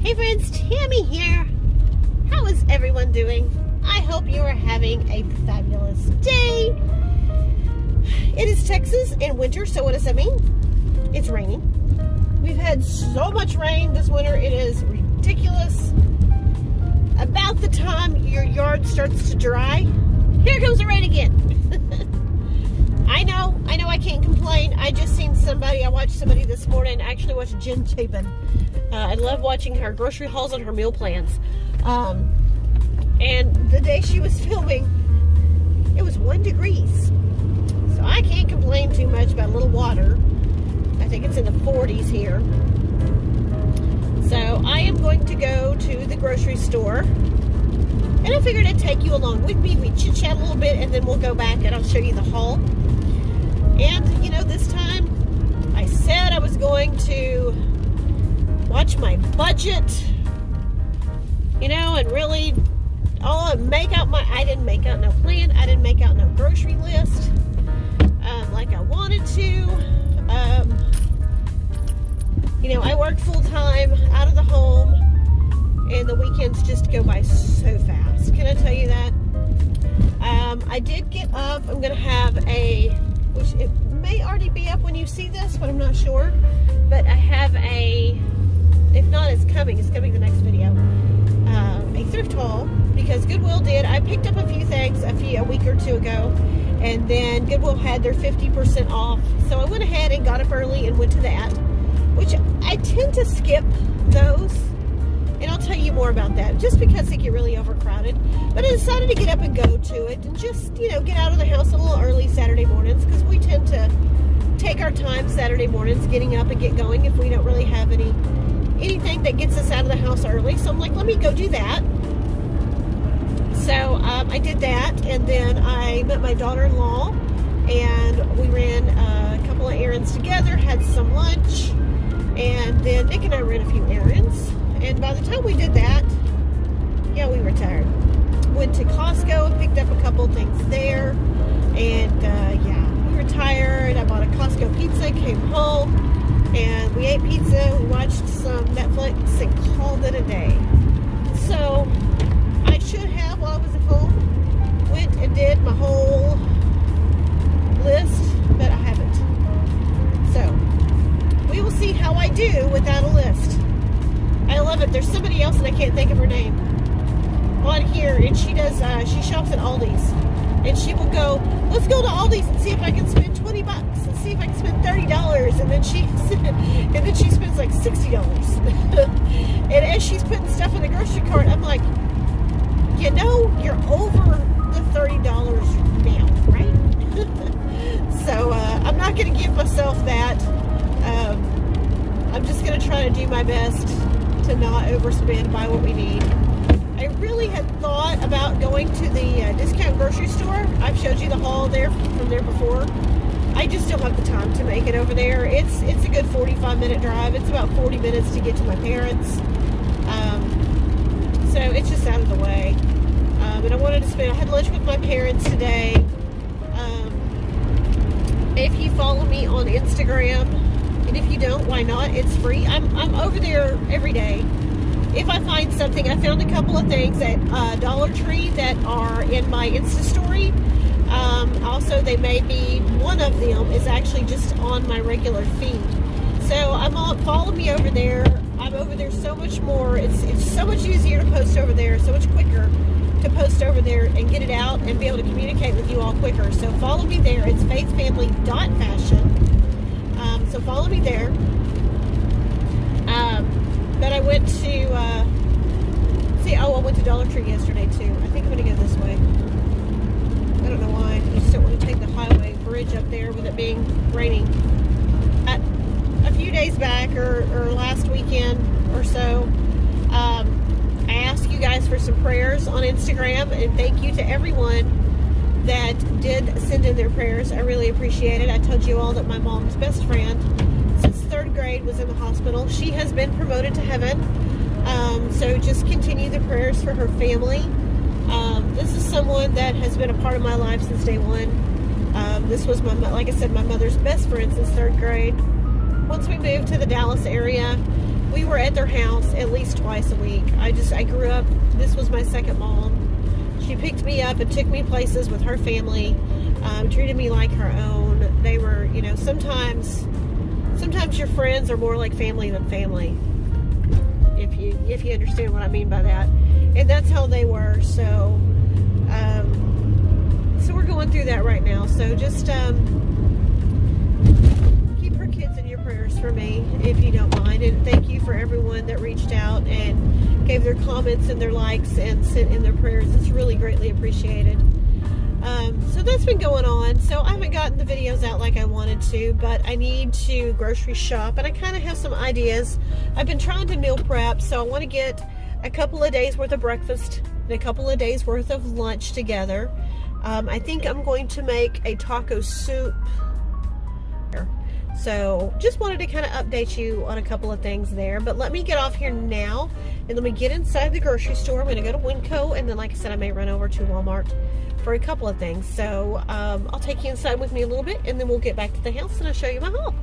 Hey friends, Tammy here. How is everyone doing? I hope you are having a fabulous day. It is Texas in winter, so what does that mean? It's raining. We've had so much rain this winter, it is ridiculous. About the time your yard starts to dry, here comes the rain again. I know I can't complain. I just seen somebody, I watched somebody this morning, actually watched Jen Chapin. I love watching her grocery hauls and her meal plans. And the day she was filming, it was 1 degree. So I can't complain too much about a little water. I think it's in the 40s here. So I am going to go to the grocery store. And I figured I'd take you along with me. We chit-chat a little bit and then we'll go back and I'll show you the haul. And, you know, this time I said I was going to watch my budget, you know, and really make out I didn't make out no plan. I didn't make out no grocery list like I wanted to. You know, I work full time out of the home and the weekends just go by so fast. Can I tell you that? I did get up. I'm going to have which it may already be up when you see this, but I'm not sure. But I have if not, it's coming the next video. A thrift haul, because Goodwill I picked up a few things a week or two ago, and then Goodwill had their 50% off. So I went ahead and got up early and went to that, which I tend to skip those. And I'll tell you more about that, just because they get really overcrowded. But I decided to get up and go to it and just, you know, get out of the house a little early Saturday mornings, because we tend to take our time Saturday mornings getting up and get going if we don't really have anything that gets us out of the house early. So I'm like, let me go do that. So I did that, and then I met my daughter-in-law, and we ran a couple of errands together, had some lunch, and then Nick and I ran a few errands. And by the time we did that, yeah, we were tired. Went to Costco and picked up a couple things there, and yeah, we were tired. I bought a Costco pizza, came home, and we ate pizza, we watched some Netflix, and called it a day. So I should have, while I was at home, went and did my whole list, but I haven't. So we will see how I do without a list. I love it. There's somebody else, and I can't think of her name, on here, and she shops at Aldi's. And she will go, let's go to Aldi's and see if I can spend $20 and see if I can spend $30. And then she spends like $60. And as she's putting stuff in the grocery cart, I'm like, you know, you're over the $30 now, right? So I'm not going to give myself that. I'm just going to try to do my best to not overspend, buy what we need. I really had thought about going to the discount grocery store. I've showed you the haul there from there before. I just don't have the time to make it over there. It's a good 45-minute drive. It's about 40 minutes to get to my parents. So it's just out of the way. And I had lunch with my parents today. If you follow me on Instagram, and if you don't, why not? It's free. I'm over there every day. If I find something, I found a couple of things at Dollar Tree that are in my Insta story. Also, one of them is actually just on my regular feed. So follow me over there. I'm over there so much more. It's so much easier to post over there, so much quicker to post over there and get it out and be able to communicate with you all quicker. So follow me there. It's FaithFamily.Fashion. So follow me there. But I went to, I went to Dollar Tree yesterday too. I think I'm going to go this way. I don't know why. I just don't want to take the highway bridge up there with it being raining. A few days back, or last weekend or so, I asked you guys for some prayers on Instagram, and thank you to everyone that did send in their prayers. I really appreciate it. I told you all that my mom's best friend since 3rd grade was in the hospital. She has been promoted to heaven. So just continue the prayers for her family. This is someone that has been a part of my life since day one. This was like I said, my mother's best friend since 3rd grade. Once we moved to the Dallas area, we were at their house at least twice a week. I grew up, this was my second mom. She picked me up and took me places with her family, treated me like her own. They were, you know, sometimes your friends are more like family than family, if you understand what I mean by that. And that's how they were. So we're going through that right now. So just keep her kids in your prayers for me, if you don't mind. And thank you for everyone that reached out and gave their comments and their likes and sent in their prayers. It's really greatly appreciated. So that's been going on. So I haven't gotten the videos out like I wanted to, but I need to grocery shop, and I kind of have some ideas. I've been trying to meal prep, so I want to get a couple of days worth of breakfast and a couple of days worth of lunch together. I think I'm going to make a taco soup. So just wanted to kind of update you on a couple of things there. But let me get off here now, and let me get inside the grocery store. I'm going to go to Winco, and then like I said, I may run over to Walmart for a couple of things. So I'll take you inside with me a little bit, and then we'll get back to the house and I'll show you my haul.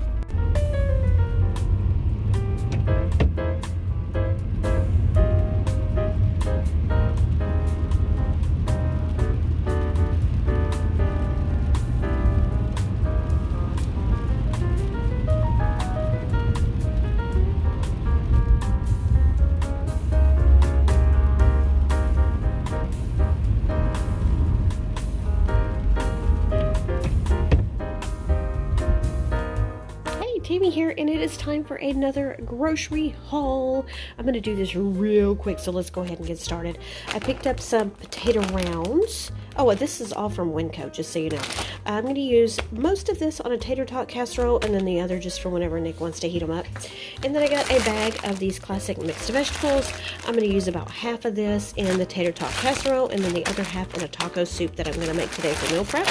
Tammy here, and it is time for another grocery haul. I'm going to do this real quick, so let's go ahead and get started. I picked up some potato rounds. Oh, this is all from Winco, just so you know. I'm going to use most of this on a tater tot casserole, and then the other just for whenever Nick wants to heat them up. And then I got a bag of these classic mixed vegetables. I'm going to use about half of this in the tater tot casserole, and then the other half in a taco soup that I'm going to make today for meal prep.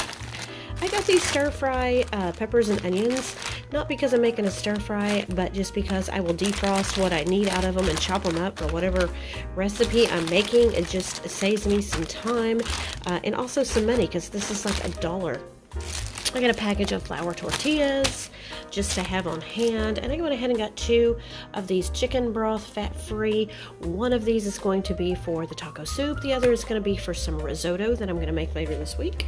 I got these stir-fry peppers and onions, not because I'm making a stir-fry, but just because I will defrost what I need out of them and chop them up for whatever recipe I'm making. It just saves me some time and also some money, because this is like $1. I got a package of flour tortillas just to have on hand, and I went ahead and got 2 of these chicken broth fat-free. One of these is going to be for the taco soup, the other is going to be for some risotto that I'm going to make later this week.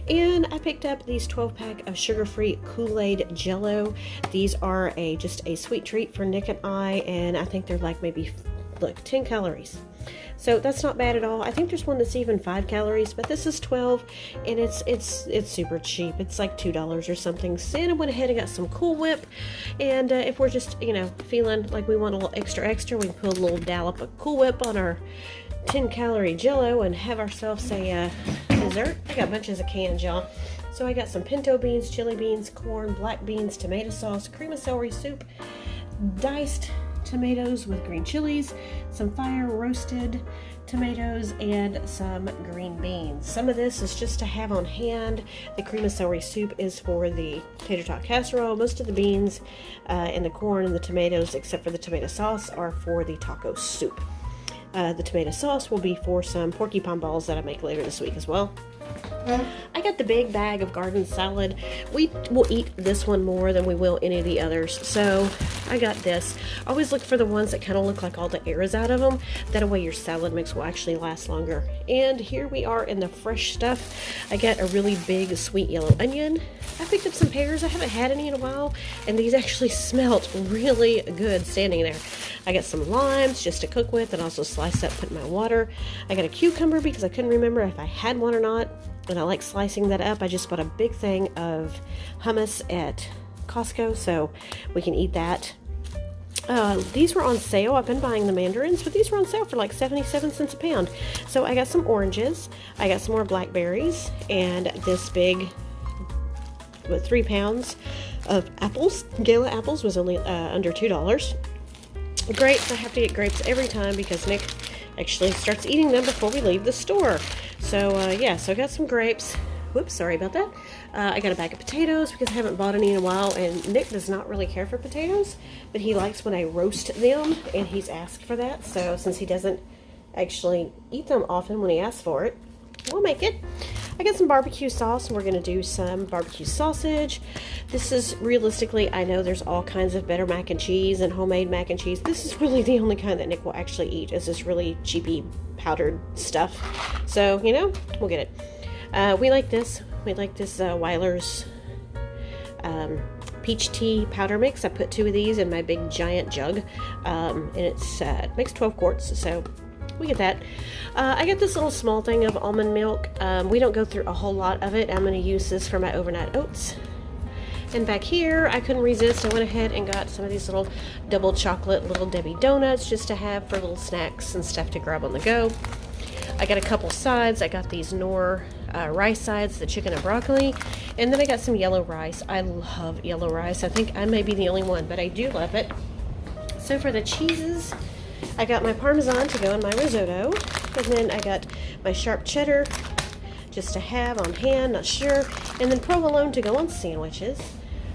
And I picked up these 12-pack of sugar-free Kool-Aid Jello. These are just a sweet treat for Nick and I think they're like maybe, look, 10 calories. So that's not bad at all. I think there's one that's even 5 calories, but this is 12, and it's super cheap. It's like $2 or something. So I went ahead and got some Cool Whip, and if we're just, you know, feeling like we want a little extra, we can put a little dollop of Cool Whip on our 10-calorie Jello and have ourselves a dessert. I got bunches of cans, y'all. So I got some pinto beans, chili beans, corn, black beans, tomato sauce, cream of celery soup, diced tomatoes with green chilies, some fire roasted tomatoes, and some green beans. Some of this is just to have on hand. The cream of celery soup is for the tater tot casserole. Most of the beans and the corn and the tomatoes, except for the tomato sauce, are for the taco soup. The tomato sauce will be for some porcupine balls that I make later this week as well. I got the big bag of garden salad. We will eat this one more than we will any of the others, so I got this. I always look for the ones that kind of look like all the air is out of them. That way your salad mix will actually last longer. And here we are in the fresh stuff. I got a really big sweet yellow onion. I picked up some pears. I haven't had any in a while, and these actually smelled really good standing there. I got some limes just to cook with and also slice up, put in my water. I got a cucumber because I couldn't remember if I had one or not, and I like slicing that up. I just bought a big thing of hummus at Costco, so we can eat that. These were on sale. I've been buying the mandarins, but these were on sale for like 77 cents a pound. So I got some oranges, I got some more blackberries, and this big 3 pounds of apples. Gala apples was only under $2. Grapes, I have to get grapes every time because Nick actually starts eating them before we leave the store. So yeah, so I got some grapes. Whoops, sorry about that. I got a bag of potatoes because I haven't bought any in a while, and Nick does not really care for potatoes, but he likes when I roast them, and he's asked for that. So since he doesn't actually eat them often when he asks for it, we'll make it. I got some barbecue sauce, and we're going to do some barbecue sausage. This is, realistically, I know there's all kinds of better mac and cheese and homemade mac and cheese. This is really the only kind that Nick will actually eat, is this really cheapy powdered stuff. So, you know, we'll get it. We like this. We like this Weiler's peach tea powder mix. I put 2 of these in my big giant jug, and it makes 12 quarts, so we get that. I got this little small thing of almond milk. We don't go through a whole lot of it. I'm going to use this for my overnight oats. And back here, I couldn't resist. I went ahead and got some of these little double chocolate Little Debbie donuts just to have for little snacks and stuff to grab on the go. I got a couple sides. I got these Knorr rice sides, the chicken and broccoli, and then I got some yellow rice. I love yellow rice. I think I may be the only one, but I do love it. So for the cheeses, I got my Parmesan to go in my risotto, and then I got my sharp cheddar just to have on hand, not sure, and then provolone to go on sandwiches.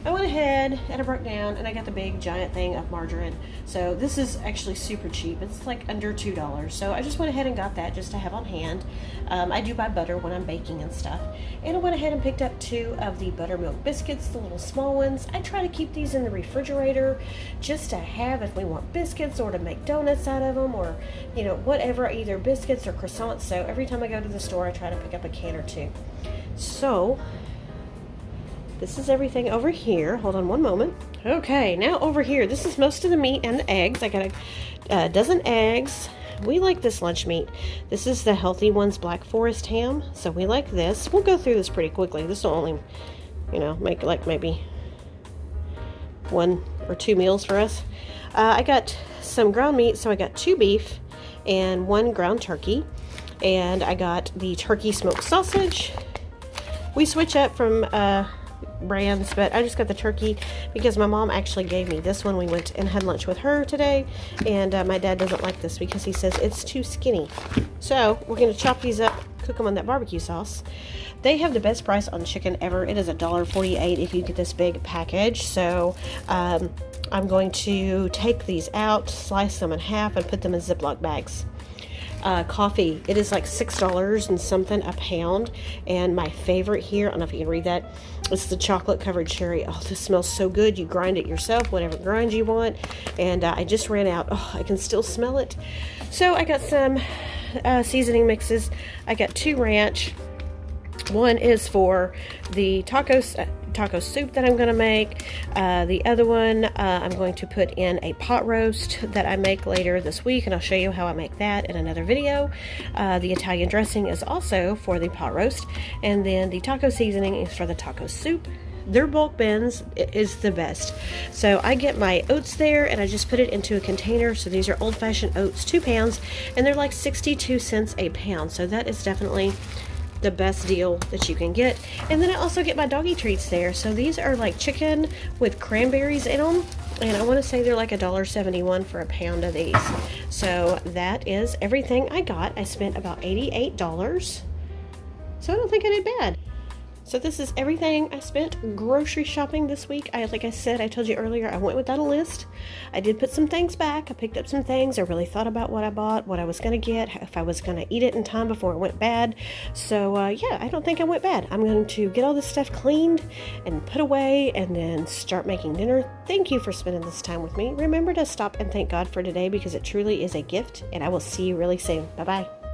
I went ahead and I broke down and I got the big giant thing of margarine. So this is actually super cheap. It's like under $2. So I just went ahead and got that just to have on hand. I do buy butter when I'm baking and stuff. And I went ahead and picked up 2 of the buttermilk biscuits, the little small ones. I try to keep these in the refrigerator just to have if we want biscuits or to make donuts out of them, or, you know, whatever, either biscuits or croissants. So every time I go to the store, I try to pick up a can or 2. So this is everything over here. Hold on one moment. Okay, now over here, this is most of the meat and the eggs. I got a dozen eggs. We like this lunch meat. This is the Healthy Ones Black Forest ham, so we like this. We'll go through this pretty quickly. This will only, you know, make like maybe 1 or 2 meals for us. I got some ground meat, so I got 2 beef and 1 ground turkey, and I got the turkey smoked sausage. We switch up from brands, but I just got the turkey because my mom actually gave me this one. We went and had lunch with her today, and my dad doesn't like this because he says it's too skinny. So we're going to chop these up, cook them on that barbecue sauce. They have the best price on chicken ever. It is $1.48 if you get this big package. So I'm going to take these out, slice them in half, and put them in Ziploc bags. Coffee, it is like $6 and something a pound, and my favorite here, I don't know if you can read that, it's the chocolate covered cherry. Oh, this smells so good. You grind it yourself, whatever grind you want, and I just ran out. Oh, I can still smell it. So I got some seasoning mixes. I got 2 ranch. One is for the taco soup that I'm going to make. The other one I'm going to put in a pot roast that I make later this week, and I'll show you how I make that in another video. The Italian dressing is also for the pot roast, and then the taco seasoning is for the taco soup. Their bulk bins is the best. So I get my oats there, and I just put it into a container. So these are old-fashioned oats, 2 pounds, and they're like 62 cents a pound. So that is definitely the best deal that you can get. And then I also get my doggy treats there. So these are like chicken with cranberries in them, and I want to say they're like $1.71 for a pound of these. So that is everything I got. I spent about $88, so I don't think I did bad. So this is everything I spent grocery shopping this week. Like I said, I told you earlier, I went without a list. I did put some things back. I picked up some things. I really thought about what I bought, what I was going to get, if I was going to eat it in time before it went bad. So yeah, I don't think I went bad. I'm going to get all this stuff cleaned and put away and then start making dinner. Thank you for spending this time with me. Remember to stop and thank God for today, because it truly is a gift, and I will see you really soon. Bye-bye.